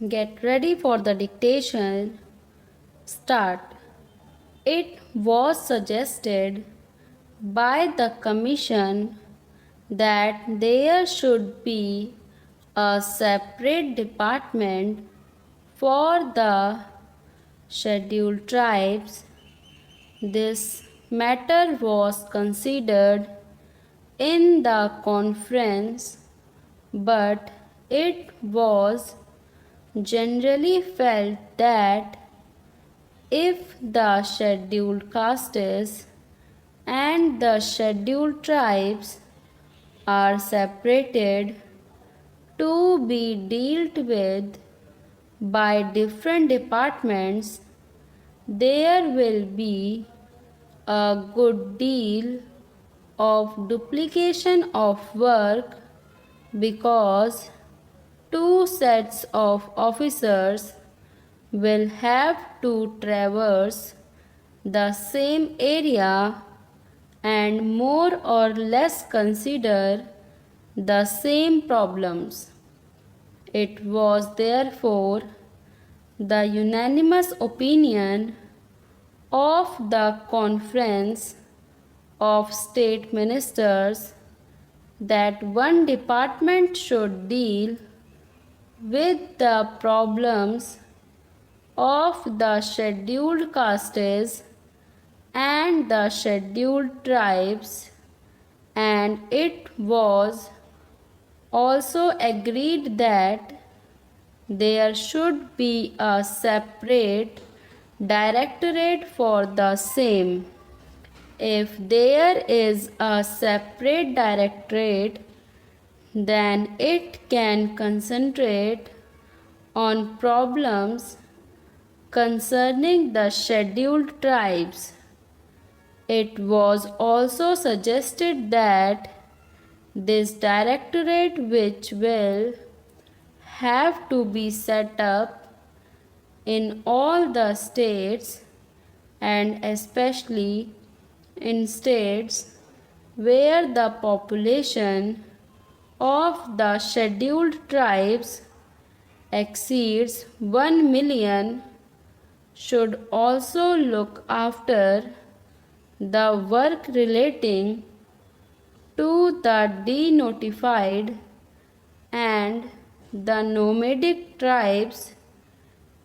Get ready for the dictation. Start. It was suggested by the Commission that there should be a separate department for the scheduled tribes. This matter was considered in the conference, but it was generally felt that if the scheduled castes and the scheduled tribes are separated to be dealt with by different departments, there will be a good deal of duplication of work because two sets of officers will have to traverse the same area and more or less consider the same problems. It was therefore the unanimous opinion of the Conference of State Ministers that one department should deal with the problems of the scheduled castes and the scheduled tribes, and it was also agreed that there should be a separate directorate for the same. If there is a separate directorate, then it can concentrate on problems concerning the scheduled tribes. It was also suggested that this directorate, which will have to be set up in all the states and especially in states where the population of the scheduled tribes exceeds 1 million, should also look after the work relating to the denotified and the nomadic tribes,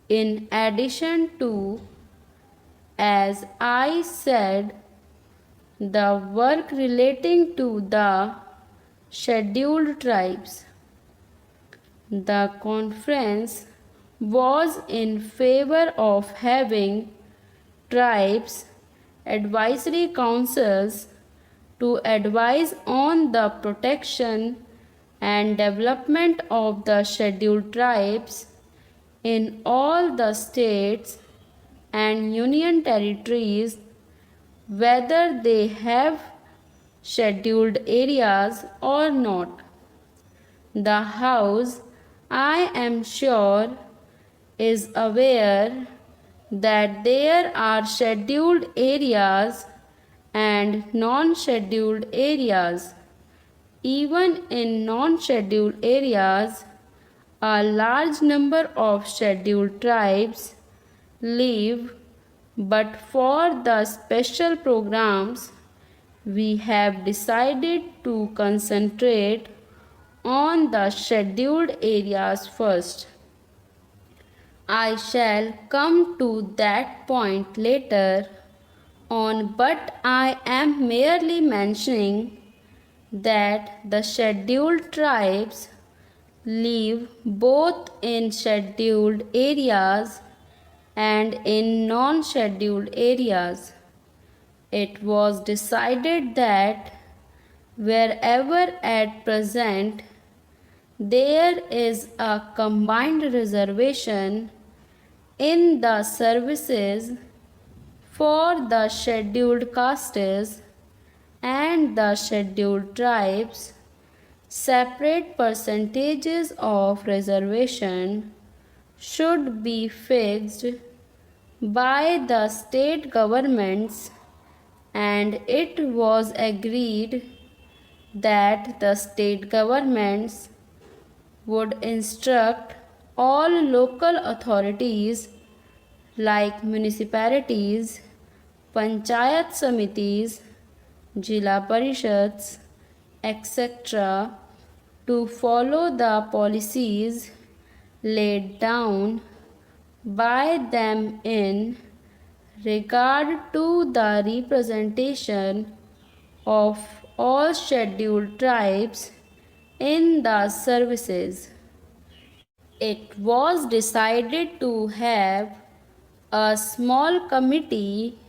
in addition to, as I said, the work relating to the scheduled tribes. The conference was in favor of having tribes advisory councils to advise on the protection and development of the scheduled tribes in all the states and union territories, whether they have scheduled areas or not. The House, I am sure, is aware that there are scheduled areas and non-scheduled areas. Even in non-scheduled areas, a large number of scheduled tribes live, but for the special programs, we have decided to concentrate on the scheduled areas first. I shall come to that point later on, but I am merely mentioning that the scheduled tribes live both in scheduled areas and in non-scheduled areas. It was decided that wherever at present there is a combined reservation in the services for the scheduled castes and the scheduled tribes, separate percentages of reservation should be fixed by the state governments, and it was agreed that the state governments would instruct all local authorities like municipalities, panchayat samitis, Jila Parishads, etc., to follow the policies laid down by them in regard to the representation of all scheduled tribes in the services. It was decided to have a small committee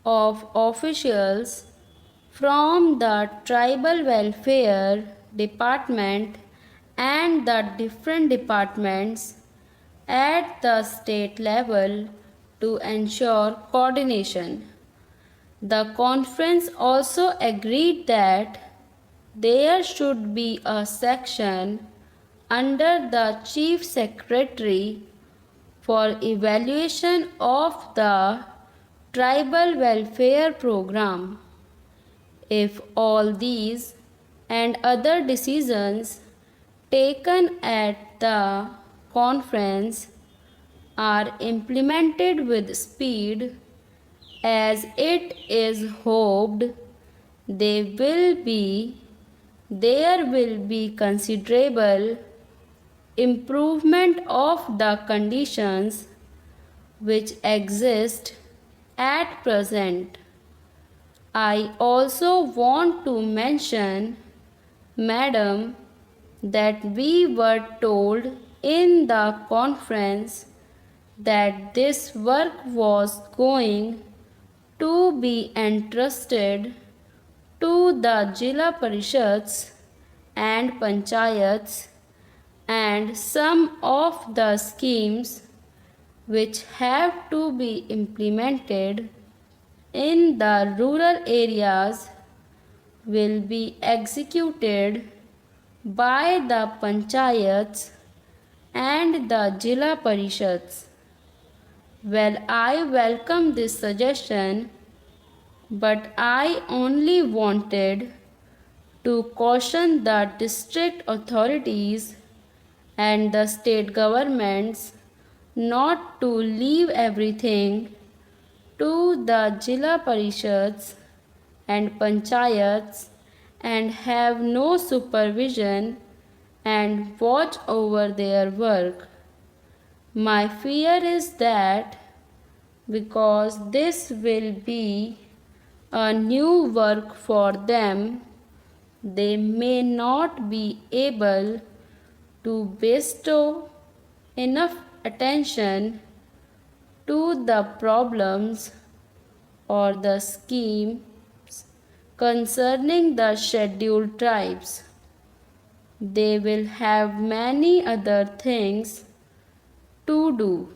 of officials from the tribal welfare department and the different departments at the state level to ensure coordination. The conference also agreed that there should be a section under the Chief Secretary for evaluation of the tribal welfare program. If all these and other decisions taken at the conference are implemented with speed, as it is hoped there will be considerable improvement of the conditions which exist at present. I also want to mention, Madam, that we were told in the conference that this work was going to be entrusted to the Jila Parishads and Panchayats, and some of the schemes which have to be implemented in the rural areas will be executed by the Panchayats and the Jila Parishads. Well, I welcome this suggestion, but I only wanted to caution the district authorities and the state governments not to leave everything to the Jila Parishads and Panchayats and have no supervision and watch over their work. My fear is that because this will be a new work for them, they may not be able to bestow enough attention to the problems or the schemes concerning the scheduled tribes. They will have many other things to do.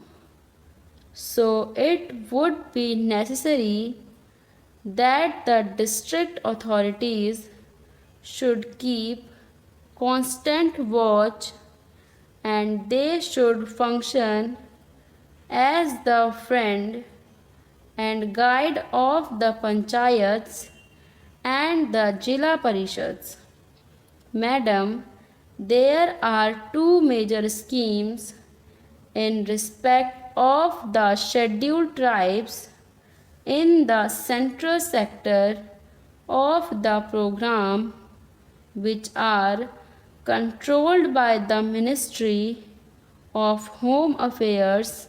So it would be necessary that the district authorities should keep constant watch, and they should function as the friend and guide of the panchayats and the Jila Parishads. Madam, there are two major schemes in respect of the scheduled tribes in the central sector of the program, which are controlled by the Ministry of Home Affairs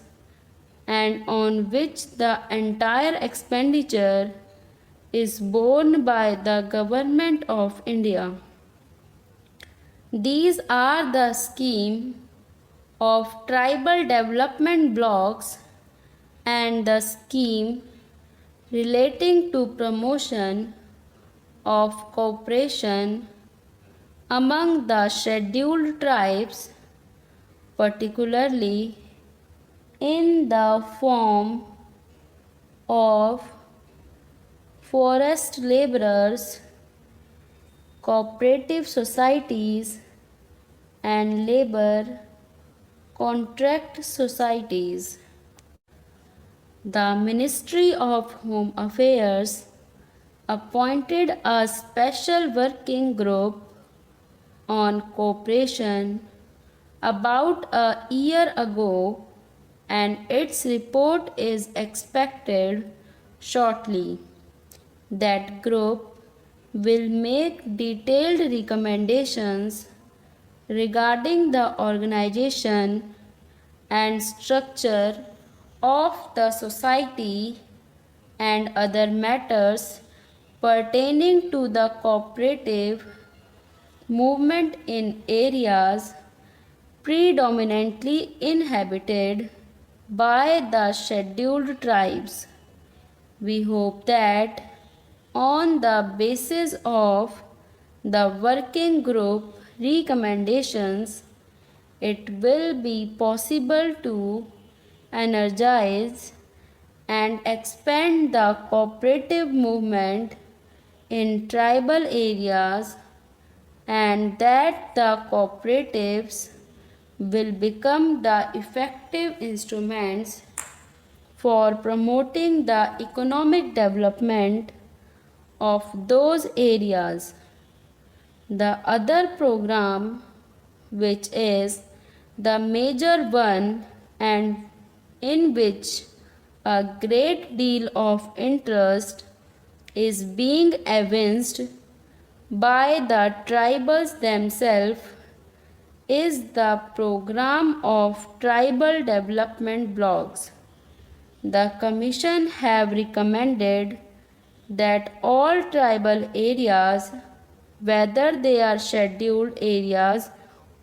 and on which the entire expenditure is borne by the Government of India. These are the scheme of tribal development blocks and the scheme relating to promotion of cooperation among the scheduled tribes, particularly in the form of forest laborers, cooperative societies, and labor contract societies. The Ministry of Home Affairs appointed a special working group on cooperation about a year ago, and its report is expected shortly. That group will make detailed recommendations regarding the organization and structure of the society and other matters pertaining to the cooperative movement in areas predominantly inhabited by the scheduled tribes. We hope that on the basis of the working group recommendations, it will be possible to energize and expand the cooperative movement in tribal areas, and that the cooperatives will become the effective instruments for promoting the economic development of those areas. The other program, which is the major one and in which a great deal of interest is being evinced by the tribals themselves, is the program of tribal development blocks. The Commission have recommended that all tribal areas, whether they are scheduled areas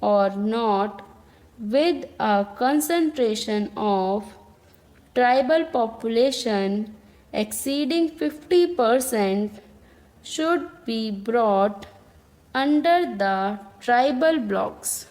or not, with a concentration of tribal population exceeding 50%, should be brought under the tribal blocks.